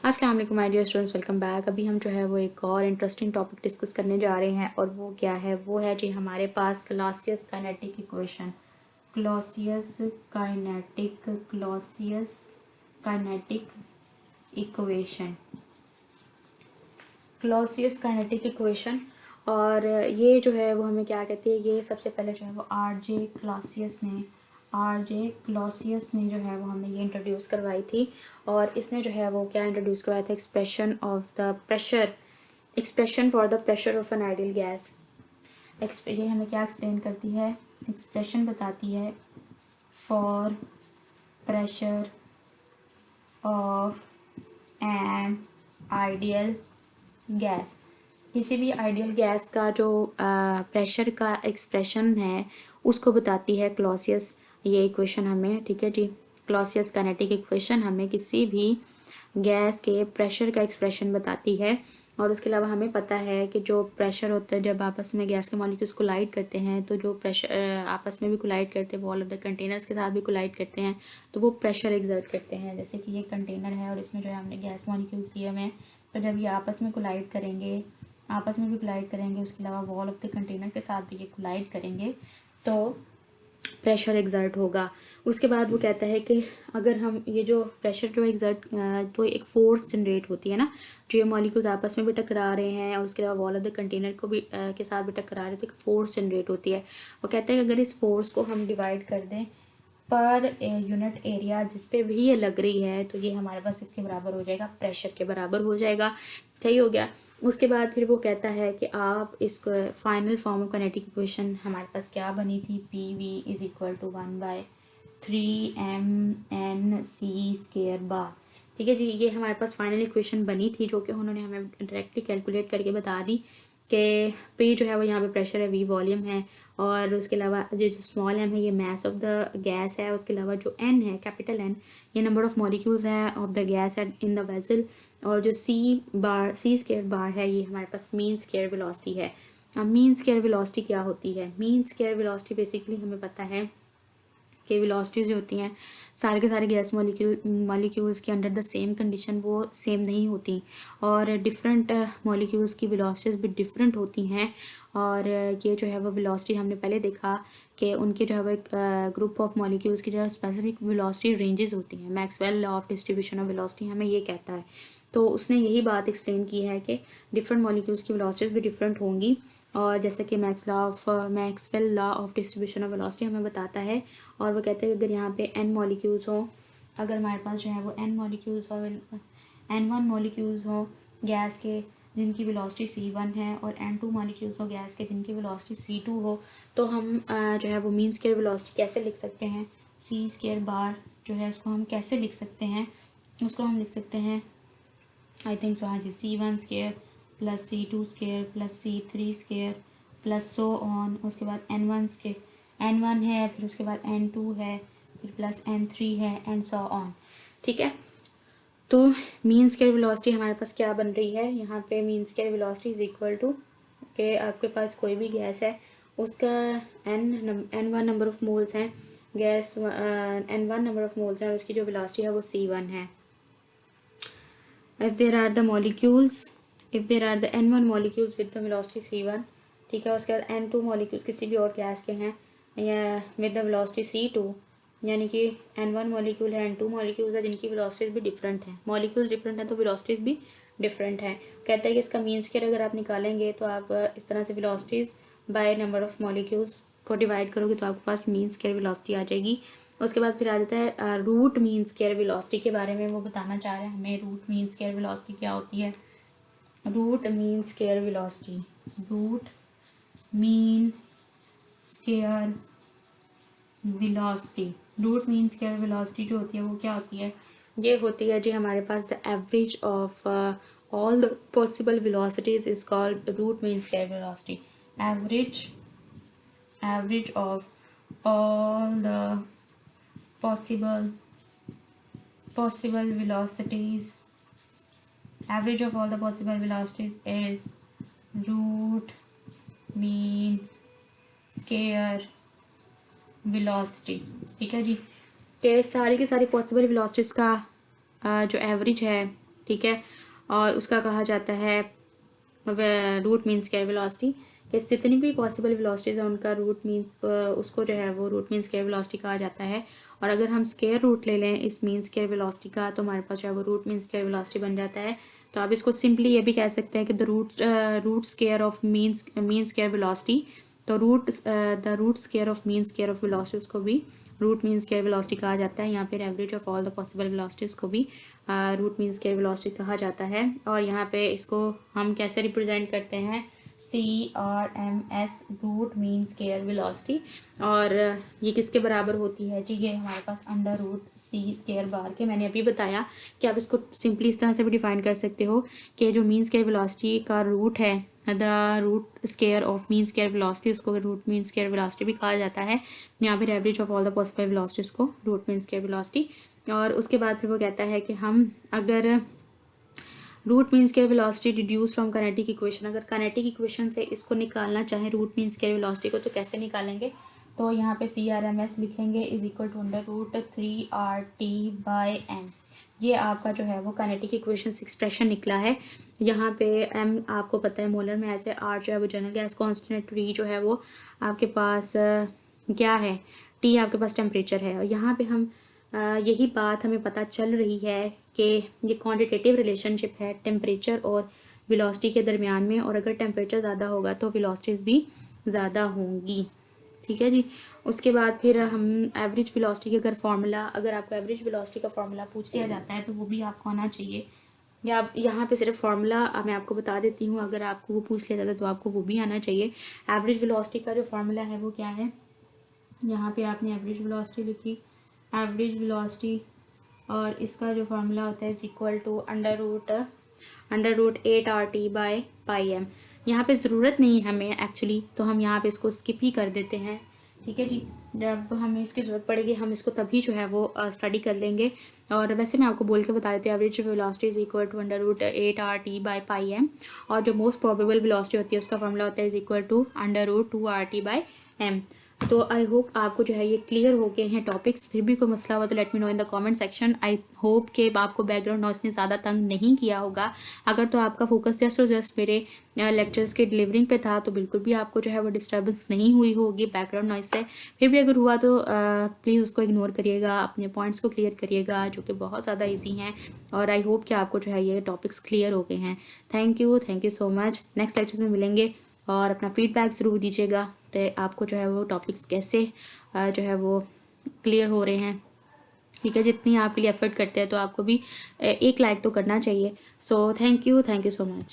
अस्सलाम वालेकुम my dear students, welcome back. अभी हम जो है वो एक और इंटरेस्टिंग टॉपिक डिस्कस करने जा रहे हैं और वो क्या है, वो है जी हमारे पास Clausius kinetic equation. Clausius kinetic equation Clausius kinetic equation. और ये जो है वो हमें क्या कहती है, ये सबसे पहले जो है वो आर जे क्लॉसियस ने जो है वो हमें ये इंट्रोड्यूस करवाई थी। और इसने जो है वो क्या इंट्रोड्यूस करवाया था, expression for the pressure of an ideal gas. ये हमें क्या एक्सप्लेन करती है, एक्सप्रेशन बताती है for pressure of an ideal gas. किसी भी आइडियल गैस का जो प्रेशर का एक्सप्रेशन है उसको बताती है क्लॉसियस ये इक्वेशन हमें। ठीक है जी, क्लॉसियस काइनेटिक इक्वेशन हमें किसी भी गैस के प्रेशर का एक्सप्रेशन बताती है। और उसके अलावा हमें पता है कि जो प्रेशर होता है, जब आपस में गैस के मॉलिक्यूल्स कोलाइड करते हैं तो जो प्रेशर आपस में भी कोलाइड करते हैं, वॉल ऑफ द कंटेनर्स के साथ भी कोलाइड करते हैं, तो वो प्रेशर एक्सर्ट करते हैं। जैसे कि ये कंटेनर है और इसमें जो है हमने गैस मॉलिक्यूल्स दिए हुए हैं, तो जब ये आपस में भी कोलाइड करेंगे, उसके अलावा वॉल ऑफ द कंटेनर के साथ भी ये कोलाइड करेंगे, तो प्रेशर एक्सर्ट होगा। उसके बाद वो कहता है कि अगर हम ये जो प्रेशर जो एक्सर्ट, तो एक फोर्स जनरेट होती है ना, जो ये मॉलिक्यूल्स आपस में भी टकरा रहे हैं और उसके अलावा वॉल ऑफ द कंटेनर को भी के साथ भी टकरा रहे हैं, तो एक फोर्स जनरेट होती है। वो कहते हैं कि अगर इस फोर्स को हम डिवाइड कर दें पर यूनिट एरिया जिस पे भी ये लग रही है, तो ये हमारे पास इसके बराबर हो जाएगा, प्रेशर के बराबर हो जाएगा। सही हो गया। उसके बाद फिर वो कहता है कि आप इसको final form of kinetic equation हमारे पास क्या बनी थी, PV = 1/3mnc² बार। ठीक है जी, ये हमारे पास फाइनल इक्वेशन बनी थी, जो कि उन्होंने हमें डायरेक्टली कैलकुलेट करके बता दी कि P जो है वो यहाँ पे प्रेशर है, V वॉल्यूम है, और उसके अलावा जो स्मॉल m है ये मास ऑफ द गैस है, उसके अलावा जो n है, कैपिटल N, ये नंबर ऑफ मॉलिक्यूल्स है of the gas in the vessel, और जो C² बार है ये हमारे पास मीन स्क्वायर वेलोसिटी है। अब मीन स्क्वायर वेलोसिटी क्या होती है? मीन स्क्वायर वेलोसिटी बेसिकली हमें पता है कि वेलोसिटीज जो होती हैं सारे के सारे गैस मॉलिक्यूल्स के अंडर द सेम कंडीशन वो सेम नहीं होती, और डिफरेंट मॉलिक्यूल्स की वेलोसिटीज भी डिफरेंट होती हैं। और ये जो है वो वेलोसिटी हमने पहले देखा कि उनके जो है वो एक ग्रुप ऑफ मॉलिक्यूल्स की जो है स्पेसिफिक वेलोसिटी रेंजेस होती हैं। Maxwell law of distribution of velocity हमें ये कहता है। तो उसने यही बात एक्सप्लेन की है कि डिफरेंट मॉलिक्यूल्स की वेलोसिटीज भी डिफरेंट होंगी, और जैसे कि Maxwell law of distribution of velocity हमें बताता है। और वो कहते हैं कि अगर यहाँ पे n मॉलिक्यूल्स हो, अगर हमारे पास जो है वो n मॉलिक्यूल्स हो गैस के जिनकी वेलोसिटी c1 है, और n2 मॉलिक्यूल्स हो गैस के जिनकी वेलोसिटी c2 हो, तो हम जो है वो मीन स्क्वायर वेलोसिटी कैसे लिख सकते हैं, c² बार जो है उसको हम कैसे लिख सकते हैं, उसको हम लिख सकते हैं आई थिंक सो, हाँ जी, c1² + c2² + c3² plus so on. उसके बाद n1 है, फिर उसके बाद n2 है, फिर प्लस n3 है, एंड सो ऑन। ठीक है, तो मीन स्क्वायर वेलोसिटी हमारे पास क्या बन रही है यहाँ पे, mean square velocity is equal to के आपके पास कोई भी गैस है उसका n1 नंबर ऑफ मोल्स हैं, gas n1 number of moles हैं और उसकी जो वेलोसिटी है वो c1 है। if there are the n1 molecules with the velocity c1, ठीक है, उसके बाद n2 molecules किसी भी और गैस के हैं या with the velocity c2, यानी कि n1 molecule है, n2 molecules है जिनकी velocities भी डिफरेंट हैं, molecules डिफरेंट हैं तो velocities भी डिफरेंट हैं। कहता है कि इसका मीन स्क्वायर अगर आप निकालेंगे तो आप इस तरह से velocities by number of molecules को डिवाइड करोगे तो आपके पास मीन स्क्वायर वेलोसिटी आ जाएगी। उसके बाद फिर आ जाता है रूट मीन स्क्वायर वेलोसिटी के बारे में, वो बताना चाह रहे हैं हमें रूट मीन स्क्वायर वेलोसिटी क्या होती है। Root mean square velocity root mean square velocity जो होती है वो क्या होती है, ये होती है जी हमारे पास the average of all the possible velocities is called root mean square velocity. Average of all the possible velocities is root mean square velocity। ठीक है जी, कि सारी की सारी पॉसिबल वेलोसिटीज का जो एवरेज है ठीक है। और उसका कहा जाता है रूट मीन स्क्वायर वेलोसिटी, कि जितनी भी पॉसिबल वेलोसिटीज है उनका रूट मीन्स उसको जो है वो रूट मीन स्क्वायर वेलोसिटी कहा जाता है। और अगर हम स्क्वायर रूट ले लें इस मीन स्क्वायर वेलोसिटी का तो हमारे पास जो है वो रूट मीन स्क्वायर वेलोसिटी बन जाता है। तो आप इसको सिंपली ये भी कह सकते हैं कि the root square of mean square velocity. तो the root square of mean square of velocity उसको भी रूट मीन स्क्वायर वेलोसिटी कहा जाता है। यहाँ पे average of all the possible velocities को भी रूट मीन स्क्वायर वेलोसिटी कहा जाता है। और यहाँ पे इसको हम कैसे रिप्रेजेंट करते हैं, CRMS root mean square velocity. और ये किसके बराबर होती है जी, ये हमारे पास under root C square bar के। मैंने अभी बताया कि आप इसको सिंपली इस तरह से भी डिफाइन कर सकते हो कि जो मीन स्क्वायर वेलोसिटी का रूट है, the root square of mean square velocity, उसको रूट मीन स्क्वायर वेलोसिटी भी कहा जाता है। यहाँ पर average of all the possible velocities को रूट मीन स्क्वायर वेलोसिटी। और उसके बाद फिर वो कहता है कि हम अगर root mean square velocity deduce from kinetic equation, अगर काइनेटिक इक्वेशन से इसको निकालना चाहें रूट मीन स्क्वायर वेलोसिटी को, तो कैसे निकालेंगे, तो यहाँ पे CRMS लिखेंगे is equal to under root 3RT/m। ये आपका जो है वो काइनेटिक इक्वेशन से एक्सप्रेशन निकला है। यहाँ पे m आपको पता है मोलर में, ऐसे r जो है वो जनरल गैस कॉन्स्टेंट, T जो है वो आपके पास क्या है, T आपके पास टेम्परेचर है। और यहाँ पे हम यही बात हमें पता चल रही है कि ये क्वांटिटेटिव रिलेशनशिप है टेम्परेचर और वेलोसिटी के दरमियान में, और अगर टेम्परेचर ज़्यादा होगा तो वेलोसिटीज़ भी ज़्यादा होंगी। ठीक है जी। उसके बाद फिर हम एवरेज वेलोसिटी के अगर फार्मूला, अगर आपको एवरेज वेलोसिटी का फार्मूला पूछ लिया जाता है तो वो भी आपको आना चाहिए। या यहाँ पे सिर्फ फार्मूला मैं आपको बता देती हूँ, अगर आपको वो पूछ लिया जाता है तो आपको वो भी आना चाहिए। एवरेज वेलोसिटी का जो फार्मूला है वो क्या है, यहाँ पे आपने एवरेज वेलोसिटी लिखी, एवरेज वेलोसिटी, और इसका जो फार्मूला होता है is equal to under root 8RT/m। यहाँ पे ज़रूरत नहीं है हमें एक्चुअली, तो हम यहाँ पे इसको स्किप ही कर देते हैं। ठीक है जी, जब हमें इसकी ज़रूरत पड़ेगी हम इसको तभी जो है वो स्टडी कर लेंगे। और वैसे मैं आपको बोल के बता देती हूँ, average velocity is equal to under root 8RT/m। और जो मोस्ट प्रोबेबल वेलोसिटी होती है उसका फार्मूला होता है is equal to under root 2RT/m। तो आई होप आपको जो है ये क्लियर हो गए हैं टॉपिक्स। फिर भी कोई मसला हुआ तो let me know in the comment section. I hope कि आपको बैकग्राउंड नॉइस ने ज़्यादा तंग नहीं किया होगा। अगर तो आपका फोकस जस्ट और जस्ट मेरे लेक्चर्स के डिलीवरिंग पे था तो बिल्कुल भी आपको जो है वो डिस्टर्बेंस नहीं हुई होगी बैकग्राउंड नॉइस से। फिर भी अगर हुआ तो प्लीज़ उसको इग्नोर करिएगा, अपने पॉइंट्स को क्लियर करिएगा जो कि बहुत ज़्यादा ईजी हैं। और आई होप कि आपको जो है ये टॉपिक्स क्लियर हो गए हैं। Thank you so much. Next lecture में मिलेंगे और अपना फीडबैक ज़रूर दीजिएगा तो आपको जो है वो टॉपिक्स कैसे जो है वो क्लियर हो रहे हैं। ठीक है, जितनी आपके लिए एफर्ट करते हैं तो आपको भी 1 लाइक तो करना चाहिए। So thank you so much.